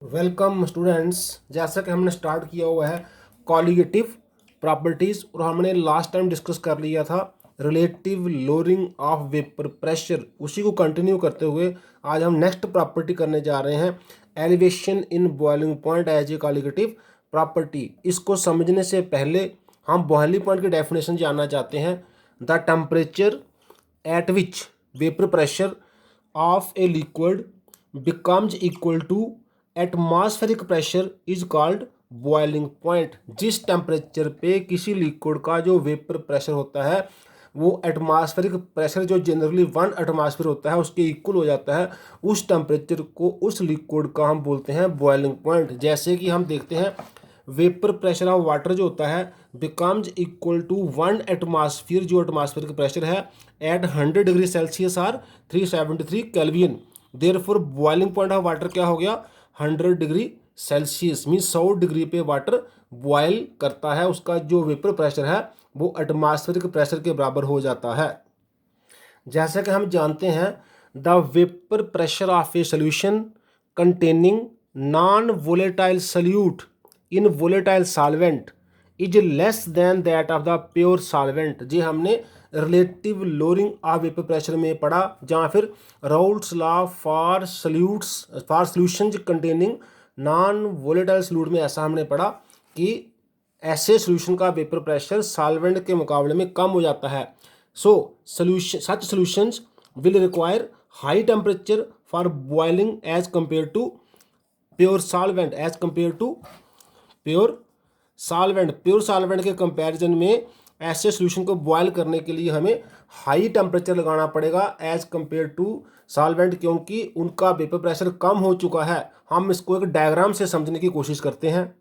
Welcome students. जैसा कि हमने स्टार्ट किया हुआ है कॉलिगेटिव प्रॉपर्टीज़ और हमने लास्ट टाइम डिस्कस कर लिया था relative lowering of vapour pressure. उसी को कंटिन्यू करते हुए आज हम नेक्स्ट प्रॉपर्टी करने जा रहे हैं elevation in boiling point as a colligative property. इसको समझने से पहले हम बॉइलिंग पॉइंट की डेफिनेशन जानना चाहते हैं। The temperature at which vapour pressure of a liquid becomes equal to atmospheric pressure is called boiling point. जिस टेम्परेचर पे किसी लिक्विड का जो वेपर प्रेशर होता है वो एटमॉस्फेरिक प्रेशर जो जनरली 1 एटमॉस्फेयर होता है उसके इक्वल हो जाता है, उस टेम्परेचर को उस लिक्विड का हम बोलते हैं बॉइलिंग पॉइंट। जैसे कि हम देखते हैं वेपर प्रेशर ऑफ वाटर जो होता है बिकम्स इक्वल टू 1 एटमॉस्फेयर, जो एटमॉस्फेरिक प्रेशर है एट 100 डिग्री सेल्सियस और 373 kelvin. Therefore boiling point of water क्या हो गया 100 डिग्री सेल्सियस, मीन 100 डिग्री पे वाटर बॉयल करता है, उसका जो वेपर प्रेशर है वो एटमॉस्फेरिक प्रेशर के बराबर हो जाता है। जैसा कि हम जानते हैं the vapour pressure of a solution containing non volatile solute in volatile solvent is less than that of the pure solvent. जी हमने relative lowering of vapour pressure में पढ़ा, जहाँ फिर Raoult's law for solutions containing non volatile solute में ऐसा हमने पढ़ा कि ऐसे सॉल्यूशन का वेपर प्रेशर सॉल्वेंट के मुकाबले में कम हो जाता है। So solution such solutions will require high temperature for boiling as compare to pure solvent pure solvent के कंपैरिजन में ऐसे सॉल्यूशन को बॉयल करने के लिए हमें हाई टेम्परेचर लगाना पड़ेगा एज कंपेयर टू सॉल्वेंट, क्योंकि उनका वेपर प्रेशर कम हो चुका है। हम इसको एक डायग्राम से समझने की कोशिश करते हैं।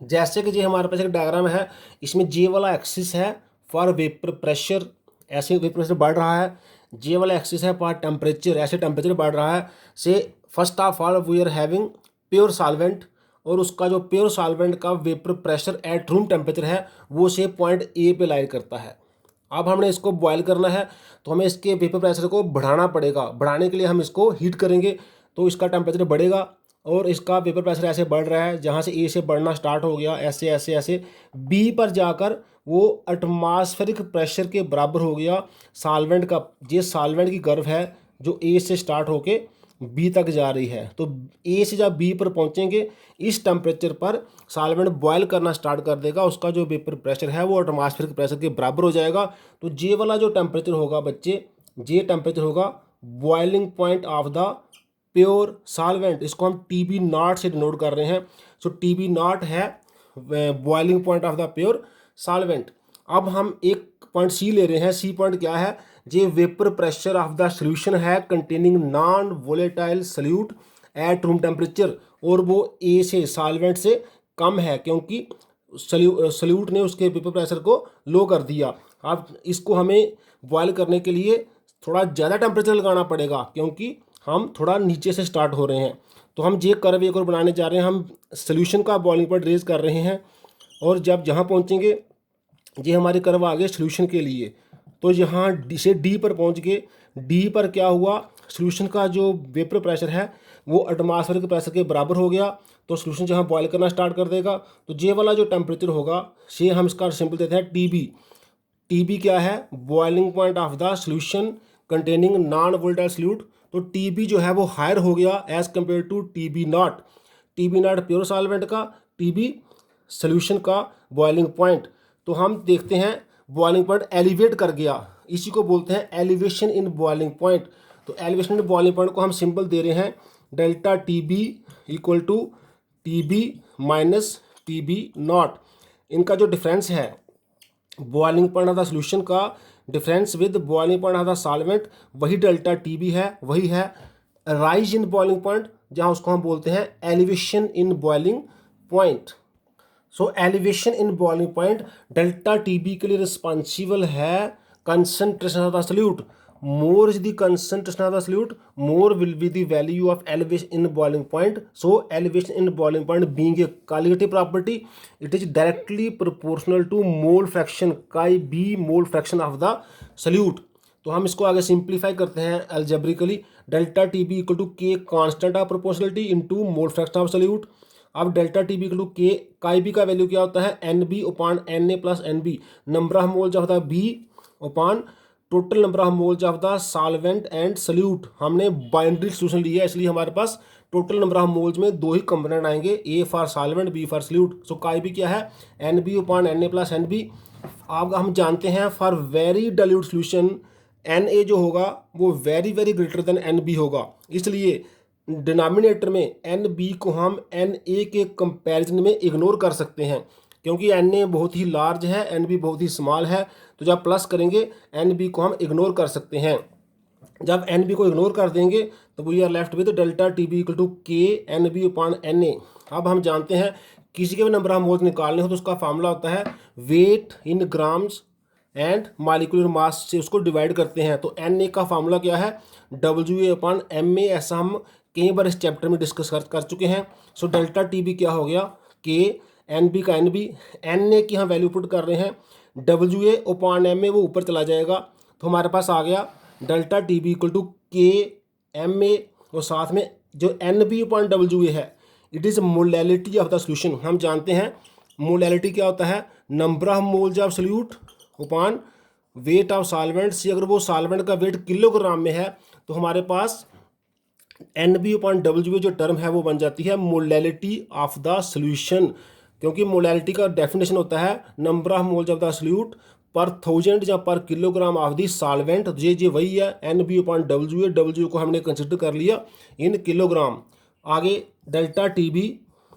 जैसे कि जी हमारे पास एक डायग्राम है, इसमें जे वाला एक्सिस है फॉर वेपर प्रेशर, ऐसे वेपर प्रेशर बढ़ रहा है। जे वाला एक्सिस है फॉर टेम्परेचर, ऐसे टेम्परेचर बढ़ रहा है। So first of all we are having pure solvent, और उसका जो प्योर सॉल्वेंट का vapour pressure at room temperature है वो से पॉइंट ए पे लाइन करता है। अब हमने इसको बॉयल करना है तो हमें इसके वेपर प्रेशर को बढ़ाना पड़ेगा। बढ़ाने के लिए हम इसको हीट करेंगे तो इसका टेम्परेचर बढ़ेगा, और इसका वेपर प्रेशर ऐसे बढ़ रहा है, जहाँ से ए से बढ़ना स्टार्ट हो गया ऐसे ऐसे ऐसे बी पर जाकर वो एटमॉस्फेरिक प्रेशर के बराबर हो गया सॉल्वेंट का। ये सॉल्वेंट की कर्व है जो ए से स्टार्ट होके बी तक जा रही है। तो ए से जब बी पर पहुंचेंगे इस टेम्परेचर पर सॉल्वेंट बॉयल करना स्टार्ट कर देगा, उसका जो वेपर प्रेशर है वो एटमॉस्फेरिक प्रेशर के बराबर हो जाएगा। तो जे वाला जो टेम्परेचर होगा बच्चे, जे टेम्परेचर होगा boiling point of the pure solvent. इसको हम टी बी नॉट से डिनोट कर रहे हैं। सो टी बी नॉट है boiling point of the pure solvent. अब हम एक पॉइंट सी ले रहे हैं। सी पॉइंट क्या है, जे vapour pressure of the solution है containing non volatile solute at room temperature, और वो ए से सॉल्वेंट से कम है क्योंकि सल्यूट ने उसके वेपर प्रेशर को लो कर दिया। अब इसको हमें बॉयल करने के लिए थोड़ा ज़्यादा टेम्परेचर लगाना पड़ेगा क्योंकि हम थोड़ा नीचे से स्टार्ट हो रहे हैं। तो हम ये कर्व एक और बनाने जा रहे हैं। हम सोल्यूशन का बॉइलिंग पॉइंट रेज कर रहे हैं, और जब जहाँ पहुँचेंगे ये हमारे कर्व आ गए सोल्यूशन के लिए। तो यहाँ डी से डी पर पहुँच गए। डी पर क्या हुआ, सोल्यूशन का जो वेपर प्रेशर है वो एटमॉस्फेरिक प्रेशर के बराबर हो गया। तो सोल्यूशन जहाँ बॉयल करना स्टार्ट कर देगा तो जे वाला जो टेम्परेचर होगा से हम इसका सिंपल देते हैं टी बी। टी बी क्या है, boiling point of the solution containing non volatile solute. तो टी बी जो है वो हायर हो गया as compare to T B not. T B not pure solvent का, टी बी सोल्यूशन का बॉइलिंग पॉइंट। तो हम देखते हैं बॉइलिंग पॉइंट एलिवेट कर गया, इसी को बोलते हैं एलिवेशन इन बॉइलिंग पॉइंट। तो एलिवेशन इन बॉइलिंग पॉइंट को हम सिंपल दे रहे हैं delta T B equal to T B minus T B naught. इनका जो डिफरेंस है boiling point of the solution का difference with boiling point of the solvent, वही डेल्टा टी बी है, वही है राइज इन बॉइलिंग पॉइंट, जहाँ उसको हम बोलते हैं elevation in boiling point. So elevation in boiling point delta T B के लिए रिस्पॉन्सिबल है concentration of the solute. More is the concentration of the solute, more will be the value of elevation in boiling point. So elevation in boiling point being a colligative property, it is directly proportional to mole fraction, chi B mole fraction of the solute. तो हम इसको आगे simplify करते हैं algebraically. Delta T B equal to K constant of proportionality into mole fraction of solute. अब delta T B equal to K chi B का value क्या होता है, N B upon N A plus N B, number of moles of the B upon total number of moles of the solvent and solute. हमने बाइनरी सॉल्यूशन लिया है इसलिए हमारे पास टोटल नंबर ऑफ मोल्स में दो ही कंपोनेंट आएंगे, A for solvent B for solute. So chi B क्या है, N B upon N A plus N B. अब हम जानते हैं for very dilute solution N A जो होगा वो very very greater than N B होगा, इसलिए डिनोमिनेटर में एन बी को हम एन ए के कंपैरिजन में इग्नोर कर सकते हैं, क्योंकि एन ए बहुत ही लार्ज है, एन बी बहुत ही स्मॉल है। तो जब प्लस करेंगे एन बी को हम इग्नोर कर सकते हैं। जब एन बी को इग्नोर कर देंगे तो we are left with delta T B equal to K N B upon N A. अब हम जानते हैं किसी के भी नंबर ऑफ मोल्स निकालने हो तो उसका फार्मूला होता है weight in grams and molecular mass से उसको डिवाइड करते हैं। तो एन ए का फार्मूला क्या है, W A upon M A. ऐसा हम कई बार इस चैप्टर में डिस्कस कर चुके हैं। सो डेल्टा टी बी क्या हो गया, के एन बी का एन बी, एन ए की हम वैल्यू पुट कर रहे हैं, W A upon M A वो ऊपर चला जाएगा। तो हमारे पास आ गया delta T B equal to K M A, और साथ में जो N B upon W A है it is molality of the solution. हम जानते हैं मोलैलिटी क्या होता है, number of moles of solute upon weight of solvent से। अगर वो सॉल्वेंट का वेट किलोग्राम में है तो हमारे पास एन बी अपॉन डब्ल्यू जो टर्म है वो बन जाती है मोलैलिटी ऑफ द सॉल्यूशन, क्योंकि मोलैलिटी का डेफिनेशन होता है number of moles of the solute per thousand या per kilogram of the solvent. ये वही है N B upon W, W को हमने कंसिडर कर लिया इन किलोग्राम। आगे delta T B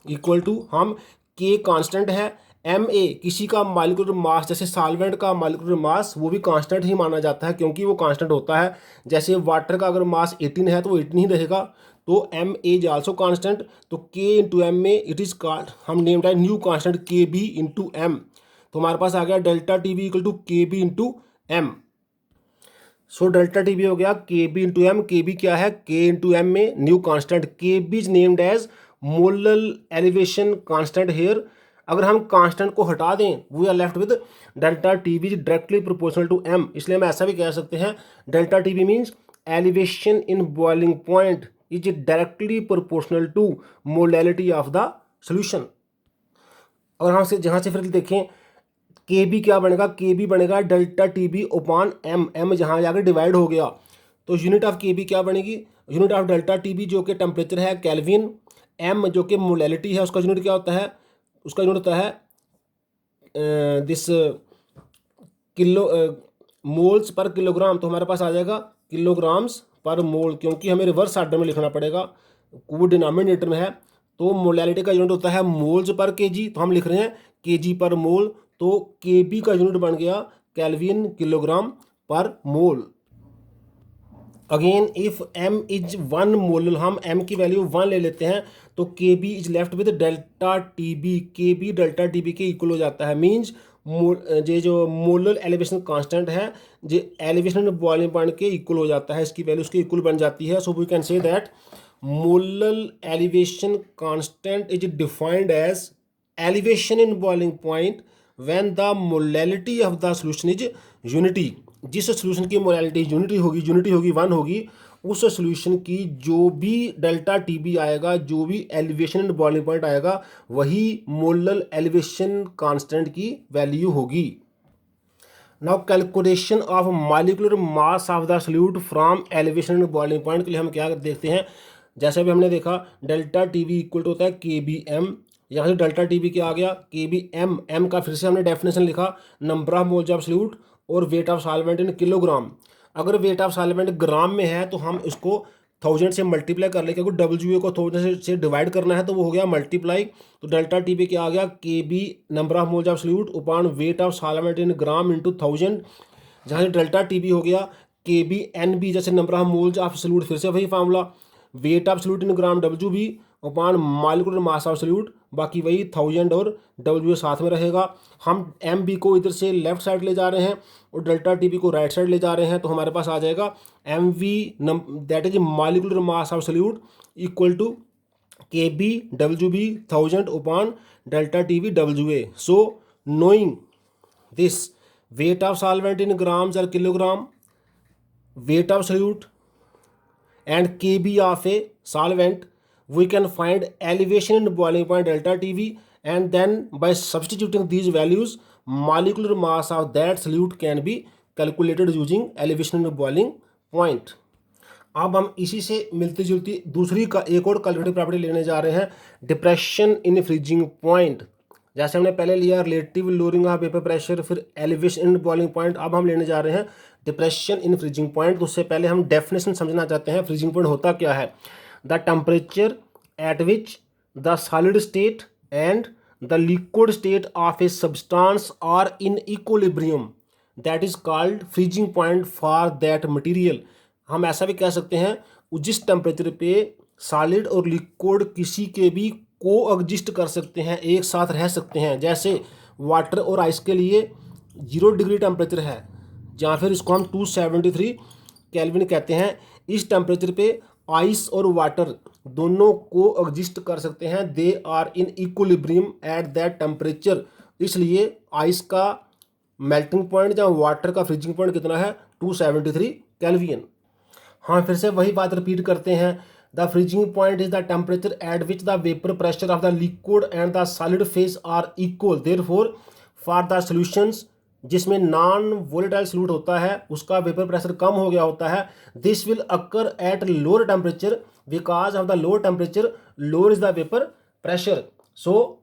equal to हम के कांस्टेंट है, एम ए किसी का मॉलिक्यूलर मास, जैसे सॉल्वेंट का मॉलिक्यूलर मास वो भी कांस्टेंट ही माना जाता है क्योंकि वो कांस्टेंट होता है। जैसे वाटर का अगर मास 18 है तो वो 18 ही रहेगा, तो M A is also constant. तो K into M A it is हम नेम्ड है new constant K B into M. तो हमारे पास आ गया delta T B equal to K B into M. So delta T B हो गया K B into M. K B क्या है, के इंटू एम में new constant, K B is named as molal elevation constant here. अगर हम constant को हटा दें we are left with delta T B is directly proportional to M. इसलिए हम ऐसा भी कह सकते हैं delta T B means elevation in boiling point is directly proportional to molality of the solution. अगर हम से जहाँ से फिर देखें के बी क्या बनेगा, के बी बनेगा delta T B upon M, M जहाँ जाकर डिवाइड हो गया तो यूनिट ऑफ के बी क्या बनेगी, unit of delta T B जो कि टेम्परेचर है केल्विन, एम जो कि मोलैलिटी है उसका यूनिट क्या होता है, उसका यूनिट होता है this kilo moles per kilogram. तो हमारे पास आ जाएगा किलोग्राम्स पर मोल, क्योंकि हमें रिवर्स ऑर्डर में लिखना पड़ेगा, वो डिनोमिनेटर में है। तो मोलैलिटी का यूनिट होता है मोल्स पर केजी, तो हम लिख रहे हैं केजी पर मोल। तो के बी का यूनिट बन गया केल्विन किलोग्राम पर मोल। अगेन इफ m इज 1 मोल, हम m की वैल्यू 1 ले लेते हैं तो K B is left with delta T B. K B delta T B के इक्वल हो जाता है, मीन्स ये जो मोलर एलिवेशन कांस्टेंट है जो एलिवेशन बॉइलिंग पॉइंट के इक्वल हो जाता है, इसकी वैल्यू उसके इक्वल बन जाती है। So we can say that molar elevation constant is defined as elevation in boiling point when the molality of the solution is unity. जिस सॉल्यूशन की मोलैलिटी यूनिटी होगी 1 होगी, उस सॉल्यूशन की जो भी डेल्टा टी बी आएगा, जो भी एलिवेशन इन बॉइलिंग पॉइंट आएगा, वही मोलर एलिवेशन कांस्टेंट की वैल्यू होगी। Now calculation of molecular mass of the solute from elevation in boiling point के लिए हम क्या देखते हैं, जैसे भी हमने देखा delta T B equal to होता है के बी एम। यहाँ से डेल्टा टी बी क्या आ गया, के बी एम, एम का फिर से हमने डेफिनेशन लिखा number of moles of solute और weight of solvent in kilogram. अगर वेट ऑफ सॉल्वेंट ग्राम में है तो हम इसको 1000 से मल्टीप्लाई कर ले, क्योंकि डब्ल्यू ए को 1000 से डिवाइड करना है तो वो हो गया मल्टीप्लाई। तो डेल्टा टी बी क्या आ गया, K B number of moles of solute upon weight of solvent in gram into 1000। जहाँ से डेल्टा टी बी हो गया के बी एन बी, जैसे number of moles of solute फिर से वही formula, weight of solute in gram W B upon molecular mass of solute, बाकी वही 1000 और डब्ल्यू साथ में रहेगा। हम एम बी को इधर से लेफ्ट साइड ले जा रहे हैं और डेल्टा टी बी को राइट साइड ले जा रहे हैं, तो हमारे पास आ जाएगा M B that is molecular mass of solute equal to K B W B 1000 upon delta T B W A. So knowing this weight of solvent in grams और kilogram weight of solute and kb of a solvent, we can find elevation in boiling point delta TB, and then by substituting these values, molecular mass of that solute can be calculated using elevation in boiling point. अब हम इसी से मिलती जुलती दूसरी का एक और कैलकुलेटिव प्रॉपर्टी लेने जा रहे हैं, डिप्रेशन इन फ्रीजिंग पॉइंट। जैसे हमने पहले लिया relative lowering of vapour pressure, फिर एलिवेशन इन बॉइलिंग पॉइंट, अब हम लेने जा रहे हैं डिप्रेशन इन फ्रीजिंग पॉइंट। तो उससे पहले हम डेफिनेशन समझना चाहते हैं फ्रीजिंग पॉइंट होता क्या है। The temperature at which the solid state and the liquid state of a substance are in equilibrium, that is called freezing point for that material. हम ऐसा भी कह सकते हैं जिस टेम्परेचर पे सॉलिड और लिक्विड किसी के भी को एग्जिस्ट कर सकते हैं, एक साथ रह सकते हैं। जैसे वाटर और आइस के लिए 0 डिग्री टेम्परेचर है, या फिर इसको हम 273 केल्विन कहते हैं। इस टेम्परेचर पे आइस और वाटर दोनों को एग्जिस्ट कर सकते हैं, they are in equilibrium at that temperature. इसलिए आइस का मेल्टिंग पॉइंट या वाटर का फ्रीजिंग पॉइंट कितना है, 273 केल्विन। हाँ, फिर से वही बात रिपीट करते हैं। The freezing point is the temperature at which the vapour pressure of the liquid and the solid phase are equal. Therefore for the solutions जिसमें नॉन वोलेटाइल सॉल्यूट होता है उसका वेपर प्रेशर कम हो गया होता है, this will occur at lower temperature because of the lower temperature lower is the vapour pressure. So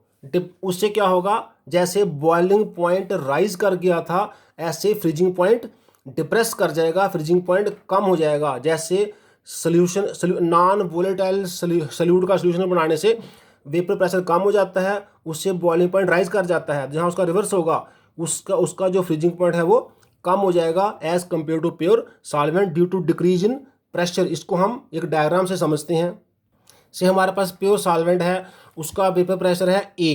उससे क्या होगा, जैसे बॉइलिंग पॉइंट राइज कर गया था ऐसे फ्रीजिंग पॉइंट डिप्रेस कर जाएगा, फ्रीजिंग पॉइंट कम हो जाएगा। जैसे नॉन वोलेटाइल सॉल्यूट का सॉल्यूशन बनाने से वेपर प्रेशर कम हो जाता है, उससे बॉइलिंग पॉइंट राइज कर जाता है। जहाँ उसका रिवर्स होगा, उसका जो फ्रीजिंग पॉइंट है वो कम हो जाएगा as compare to pure solvent due to decrease in pressure. इसको हम एक डायग्राम से समझते हैं। से हमारे पास प्योर सॉल्वेंट है, उसका वेपर प्रेशर है A,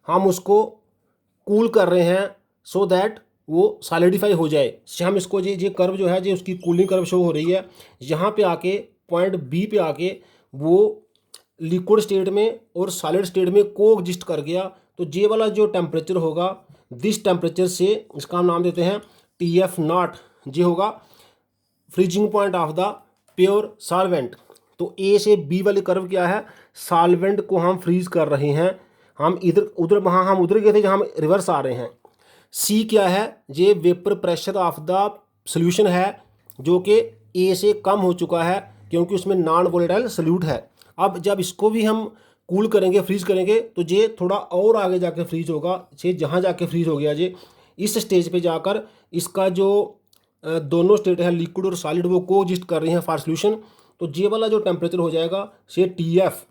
हम उसको कूल कर रहे हैं सो दैट वो सॉलिडिफाई हो जाए। हम इसको ये कर्व जो है, जो उसकी कूलिंग कर्व शो हो रही है, यहाँ पे आके पॉइंट B पे आके वो लिक्विड स्टेट में और सॉलिड स्टेट में को एग्जिस्ट कर गया। तो ये वाला जो टेम्परेचर होगा, दिस टेम्परेचर से इसका हम नाम देते हैं TF0, ये होगा freezing point of the pure solvent. तो A से B वाली कर्व क्या है, सॉल्वेंट को हम फ्रीज कर रहे हैं, हम इधर उधर वहाँ हम उधर गए थे जहाँ हम रिवर्स आ रहे हैं। C क्या है, ये vapour pressure of the solution है जो कि A से कम हो चुका है क्योंकि उसमें नॉन वोलेटाइल सॉल्यूट है। अब जब इसको भी हम कूल करेंगे, फ्रीज करेंगे, तो ये थोड़ा और आगे जाके फ्रीज होगा। ये जहाँ जाके फ्रीज हो गया, ये इस स्टेज पे जाकर इसका जो दोनों स्टेट है लिक्विड और सॉलिड वो को एग्जिस्ट कर रही हैं फॉर सोल्यूशन। तो ये वाला जो टेम्परेचर हो जाएगा से TF।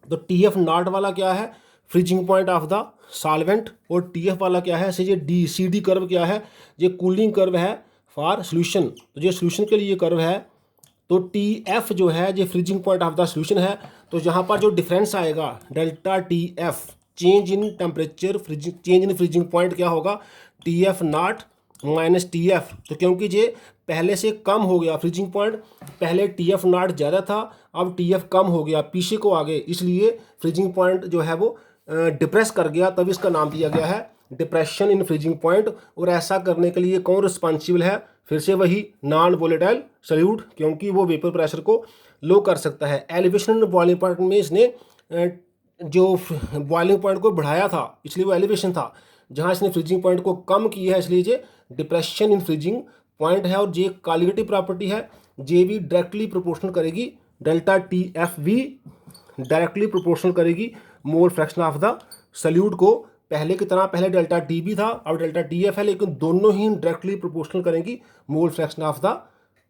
तो TF0 वाला क्या है, freezing point of the solvent, और TF वाला क्या है, से ये CD कर्व क्या है, ये कूलिंग कर्व है फॉर सोल्यूशन। तो ये सोल्यूशन के लिए ये कर्व है। तो TF जो है ये freezing point of the solution है। तो यहाँ पर जो डिफरेंस आएगा delta TF, change in temperature, change in freezing point क्या होगा, TF0 माइनस TF। तो क्योंकि ये पहले से कम हो गया फ्रीजिंग पॉइंट, पहले TF0 ज़्यादा था, अब TF कम हो गया, पीछे को आ गए, इसलिए फ्रीजिंग पॉइंट जो है वो डिप्रेस कर गया, तभी इसका नाम दिया गया है डिप्रेशन इन फ्रीजिंग पॉइंट। और ऐसा करने के लिए कौन रिस्पॉन्सिबल है, फिर से वही नॉन वोलेटाइल सॉल्यूट, क्योंकि वो वेपर प्रेशर को लो कर सकता है। एलिवेशन इन बॉइलिंग पॉइंट में इसने जो बॉइलिंग पॉइंट को बढ़ाया था, इसलिए वो एलिवेशन था। जहाँ इसने फ्रीजिंग पॉइंट को कम किया है, इसलिए ये डिप्रेशन इन फ्रीजिंग पॉइंट है। और ये कॉलिगेटिव प्रॉपर्टी है, ये भी डायरेक्टली प्रोपोर्शनल करेगी, डेल्टा TF भी डायरेक्टली प्रोपोर्शनल करेगी मोल फ्रैक्शन ऑफ द सॉल्यूट को। पहले की तरह पहले डेल्टा TB था, अब डेल्टा TF है, लेकिन दोनों ही डायरेक्टली प्रोपोर्शनल करेंगी mole fraction of the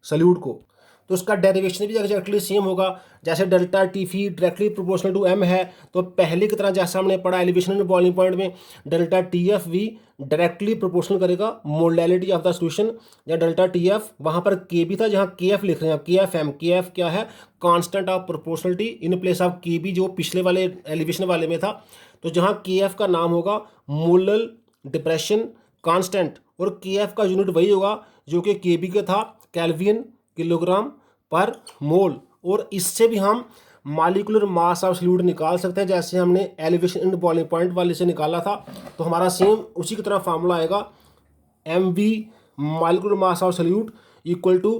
solute को। तो उसका डेरिवेशन भी एग्जैक्टली सेम होगा। जैसे delta TF directly proportional to M है, तो पहले की तरह जैसा हमने पढ़ा एलिवेशन इन बॉइलिंग पॉइंट में, डेल्टा TF भी डायरेक्टली प्रोपोर्शनल करेगा मोलैलिटी ऑफ द सॉल्यूशन। या डेल्टा TF वहाँ पर KB था, जहाँ KF लिख रहे हैं, KFM। KF क्या है, constant of proportionality in place of KB, जो पिछले वाले एलिवेशन वाले में था। तो जहाँ KF का नाम होगा मोलल डिप्रेशन कांस्टेंट, और KF का यूनिट वही होगा जो कि KB का था, केल्विन किलोग्राम पर मोल। और इससे भी हम मॉलिक्यूलर मास ऑफ सॉल्यूट निकाल सकते हैं, जैसे हमने एलिवेशन इन बॉइलिंग पॉइंट वाले से निकाला था। तो हमारा सेम उसी की तरह फार्मूला आएगा, MV molecular mass of solute equal to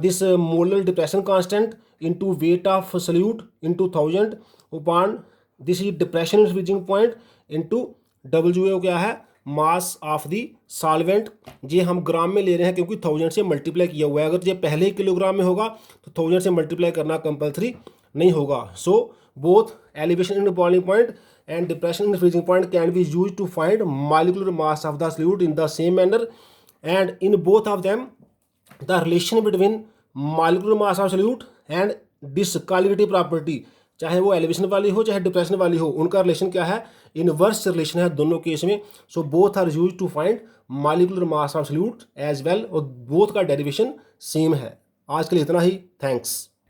this molar depression constant into weight of solute into 1000 upon this is depression in freezing point into WA क्या है, मास ऑफ द सॉल्वेंट। ये हम ग्राम में ले रहे हैं क्योंकि 1000 से मल्टीप्लाई किया हुआ है। अगर ये पहले ही किलोग्राम में होगा तो 1000 से मल्टीप्लाई करना कंपलसरी नहीं होगा। So both elevation in boiling point and depression in the freezing point can be used to find molecular mass of the solute in the same manner, and in both of them the relation between molecular mass of solute and viscosity property, चाहे वो elevation वाली हो चाहे depression वाली हो, उनका relation क्या है, इनवर्स रिलेशन है दोनों केस में। So both are use to find molecular mass of solute as well, और बोथ का डेरिवेशन सेम है। आज के लिए इतना ही, थैंक्स।